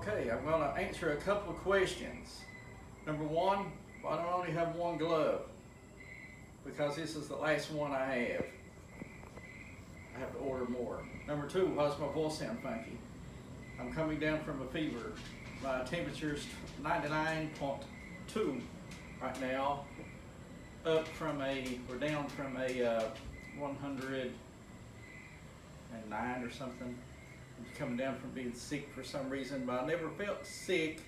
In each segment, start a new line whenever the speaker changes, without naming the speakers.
Okay, I'm going to answer a couple of questions. Number one, why do I only have one glove? Because this is the last one I have. I have to order more. Number two, why does my voice sound funky? I'm coming down from a fever. My temperature's 99.2 right now. We're down from a 109 or something. I'm coming down from being sick for some reason, but I never felt sick.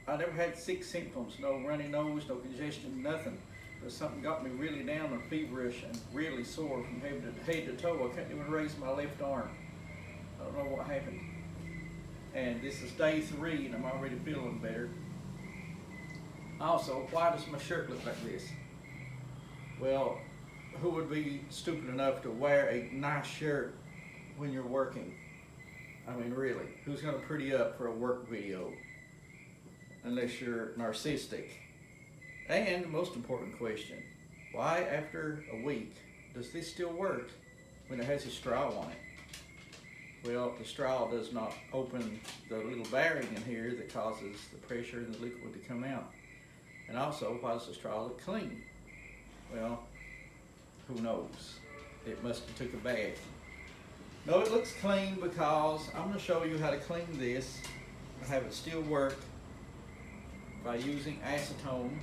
I never had sick symptoms, no runny nose, no congestion, nothing. But something got me really down and feverish and really sore from head to toe. I couldn't even raise my left arm. I don't know what happened. And this is day 3 and I'm already feeling better. Also, why does my shirt look like this? Well, who would be stupid enough to wear a nice shirt when you're working? I mean, really, who's gonna pretty up for a work video? Unless you're narcissistic. And the most important question, why after a week does this still work when it has a straw on it? Well, the straw does not open the little bearing in here that causes the pressure in the liquid to come out. And also, why does the straw look clean? Well, who knows? It must have took a bath. No, it looks clean because I'm going to show you how to clean this and have it still work by using acetone.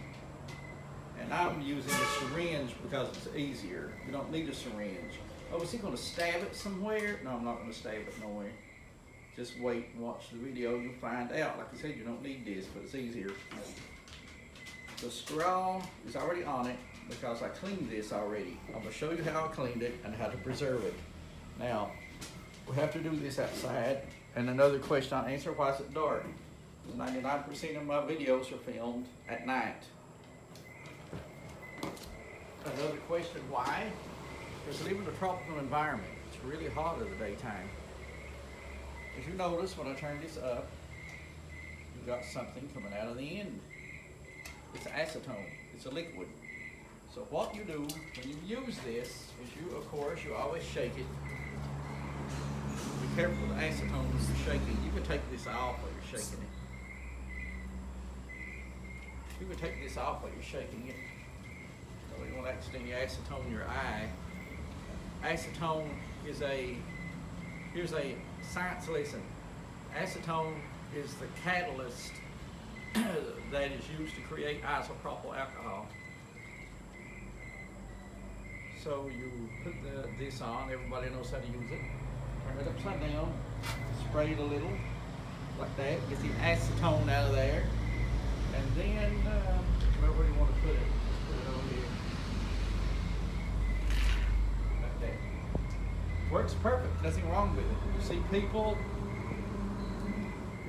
And I'm using a syringe because it's easier. You don't need a syringe. Oh, is he going to stab it somewhere? No, I'm not going to stab it nowhere. Just wait and watch the video. You'll find out. Like I said, you don't need this, but it's easier. The straw is already on it because I cleaned this already. I'm going to show you how I cleaned it and how to preserve it. Now, we have to do this outside. And another question I answer, why is it dark? 99% of my videos are filmed at night. Another question, why? Because I live in a tropical environment. It's really hot in the daytime. As you notice, when I turn this up, you've got something coming out of the end. It's acetone. It's a liquid. So what you do when you use this is you, of course, you always shake it. Be careful with acetone is shaking. You can take this off while you're shaking it. You can take this off while you're shaking it. So you won't accidentally acetone your eye. Acetone is here's a science lesson. Acetone is the catalyst that is used to create isopropyl alcohol. So you put this on, everybody knows how to use it. Turn it upside down, spray it a little, like that, get the acetone out of there. And then, where do you want to put it? Just put it over here. Like that. Works perfect, nothing wrong with it. You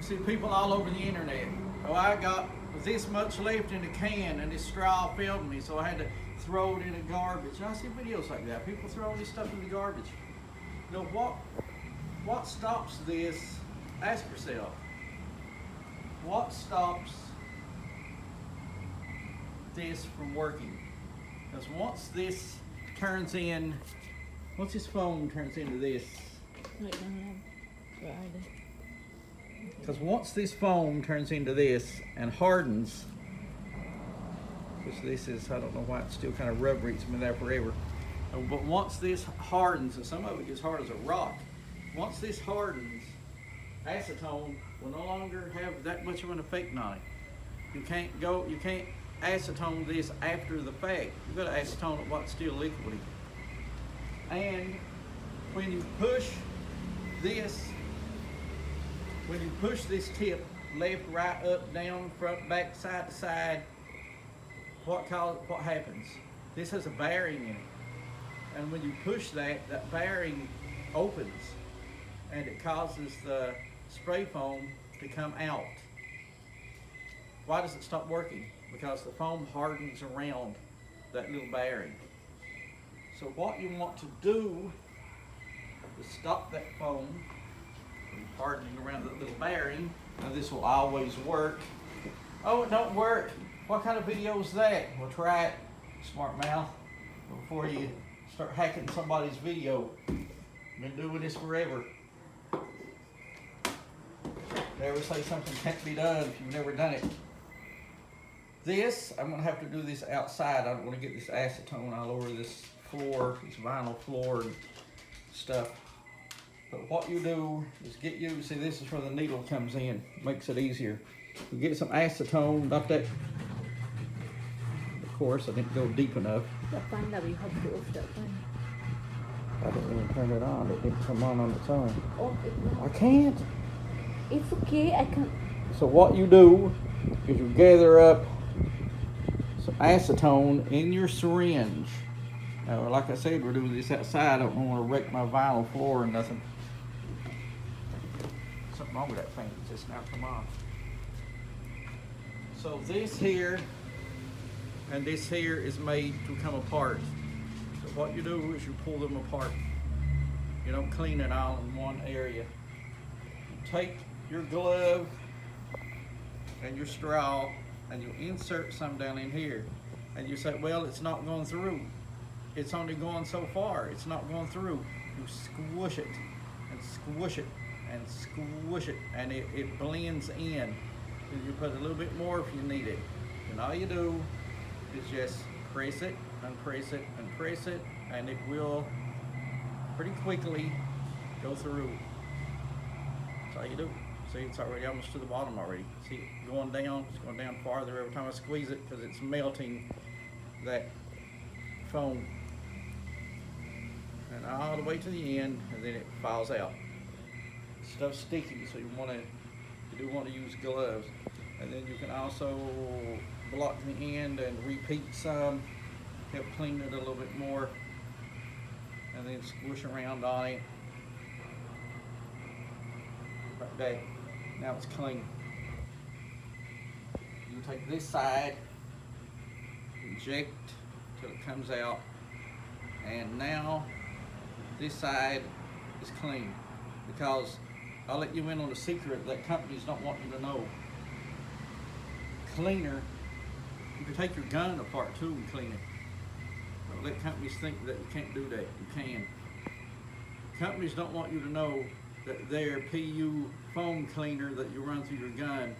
see people all over the internet. Oh, I got this much left in the can and this straw failed me, so I had to throw it in the garbage. And I see videos like that. People throwing this stuff in the garbage. You know, what stops this? Ask yourself. What stops this from working? Because once this foam turns into this, because once this foam turns into this and hardens, which this is, I don't know why it's still kind of rubbery, it's been there forever, but once this hardens, and some of it gets hard as a rock, once this hardens, acetone will no longer have that much of an effect on it. You can't acetone this after the fact. You've got to acetone it while it's still liquidy. And when you push this tip left, right, up, down, front, back, side to side, what happens? This has a bearing in it. And when you push that bearing opens and it causes the spray foam to come out. Why does it stop working? Because the foam hardens around that little bearing. So what you want to do is stop that foam from hardening around that little bearing. Now this will always work. Oh, it don't work. What kind of video is that? Well, try it, smart mouth, before you start hacking somebody's video. Been doing this forever. Never say something can't be done if you've never done it. This, I'm gonna have to do this outside. I don't wanna get this acetone all over this floor, this vinyl floor and stuff. But what you do is get you, see this is where the needle comes in, makes it easier. You get some acetone, not that, of course I didn't go deep enough. I didn't even turn it on, it didn't come on its own.
Oh,
I can't.
it's okay, I can.
So what you do is you gather up some acetone in your syringe. Now, like I said, we're doing this outside. I don't want to wreck my vinyl floor or nothing. Something wrong with that fan just now come on. So this here and this here is made to come apart. So what you do is you pull them apart. You don't clean it all in one area. You take your glove and your straw and you insert some down in here. And you say, well, it's not going through. It's only going so far. It's not going through. You squish it and squish it and squish it and it blends in. You put a little bit more if you need it. And all you do is just press it and press it and press it and it will pretty quickly go through. That's all you do. See, it's already almost to the bottom already. See it going down, it's going down farther every time I squeeze it because it's melting that foam. And all the way to the end and then it falls out. Stuff's sticky, so you do want to use gloves. And then you can also block the end and repeat some, help clean it a little bit more, and then squish around on it. Like that. Now it's clean. You take this side, inject till it comes out, and now this side is clean because I'll let you in on a secret that companies don't want you to know. Cleaner, you can take your gun apart too and clean it. Don't let companies think that you can't do that. You can. Companies don't want you to know that their PU foam cleaner that you run through your gun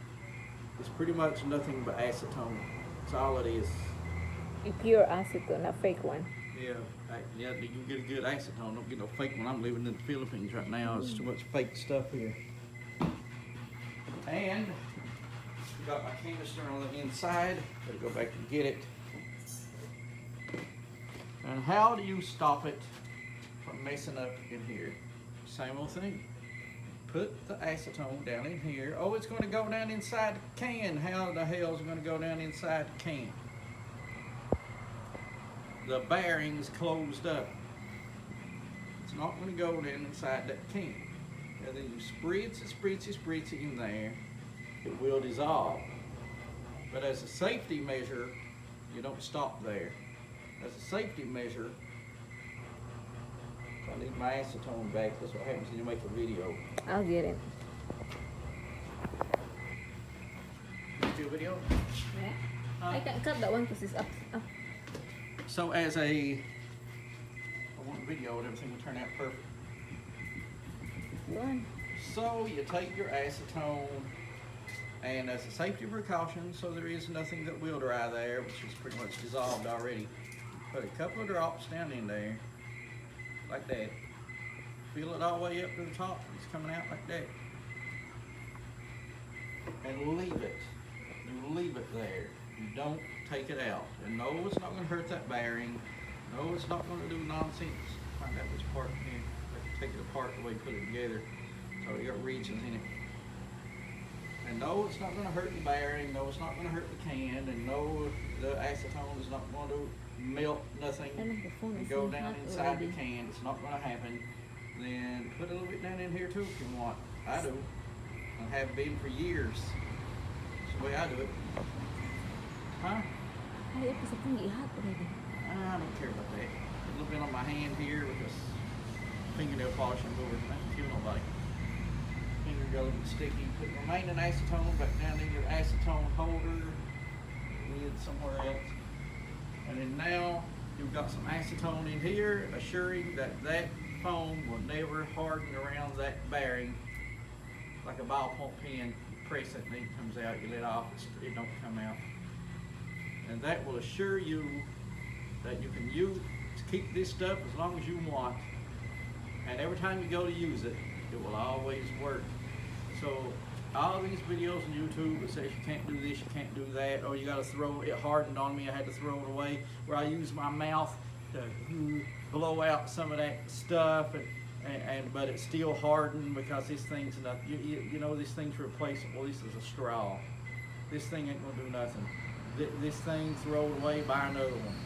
is pretty much nothing but acetone. That's all it is.
A pure acetone, a fake one.
Yeah, you get a good acetone. Don't get no fake one. I'm living in the Philippines right now. There's too much fake stuff here. And got my canister on the inside. Gotta go back and get it. And how do you stop it from messing up in here? Same old thing. Put the acetone down in here. Oh, it's going to go down inside the can. How the hell is it going to go down inside the can? The bearing's closed up. It's not going to go down inside that can. And then you spritz it in there. It will dissolve. But as a safety measure, you don't stop there. As a safety measure, I need my acetone back. That's what happens when you make a video.
I'll get it.
You do a video?
Yeah. I can cut that one because it's up.
So as I want a video and everything will turn out perfect.
Go on.
So you take your acetone, and as a safety precaution, so there is nothing that will dry there, which is pretty much dissolved already, put a couple of drops down in there, like that. Fill it all the way up to the top, it's coming out like that. And leave it. You leave it there. You don't take it out. And no, it's not going to hurt that bearing. No, it's not going to do nonsense. Find out which part here. Take it apart the way you put it together. So you got regions in it. And no, it's not going to hurt the bearing. No, it's not going to hurt the can. And no, the acetone is not going to melt nothing and go down inside the can. It's not going to happen. Then put a little bit down in here too if you want. I do. I have been for years. That's the way I do it. Huh?
Ay, ito sa pang ihat already.
I don't care about that. A little bit on my hand here because fingernail polish and over. I don't kill nobody. Finger got a little bit sticky. Put the remaining acetone back down in your acetone holder. Lid somewhere else. And then now you've got some acetone in here, assuring that that foam will never harden around that bearing like like a ballpoint pen. You press it and it comes out. You let it off, it don't come out. And that will assure you that you can keep this stuff as long as you want. And every time you go to use it, it will always work. So all these videos on YouTube that says you can't do this, you can't do that, or you got to throw it, hardened on me, I had to throw it away, where I use my mouth to blow out some of that stuff, but it's still hardened because this thing's enough. You know, this thing's replaceable. This is a straw. This thing ain't gonna do nothing. This thing, throw it away, buy another one.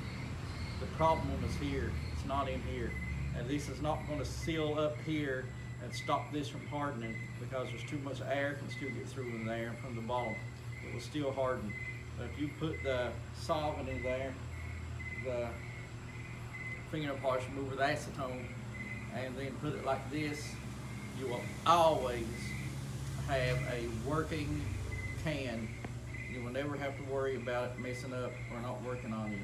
The problem is here. It's not in here, and this is not going to seal up here and stop this from hardening because there's too much air can still get through in there from the bottom. It will still harden. But if you put the solvent in there, the fingernail polish remover, the acetone, and then put it like this, you will always have a working can. You will never have to worry about it messing up or not working on you.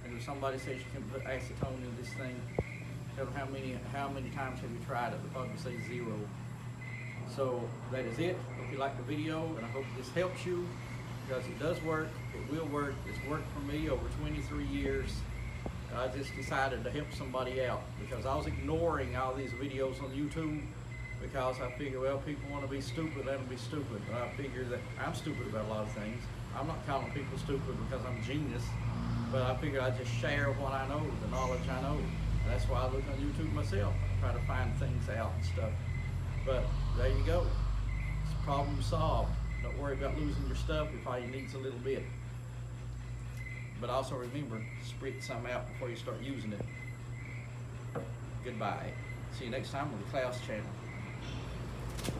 And if somebody says you can put acetone in this thing, tell them how many times have you tried it? They'll probably say 0. So that is it. Hope you liked the video, and I hope this helps you because it does work. It will work. It's worked for me over 23 years. I just decided to help somebody out because I was ignoring all these videos on YouTube because I figure, well, people want to be stupid, let them be stupid. But I figure that I'm stupid about a lot of things. I'm not calling people stupid because I'm a genius, but I figure I just share what I know, the knowledge I know. And that's why I look on YouTube myself. I try to find things out and stuff. But there you go. It's problem solved. Don't worry about losing your stuff if all you need's a little bit. But also remember, sprit some out before you start using it. Goodbye. See you next time on the Klaus channel.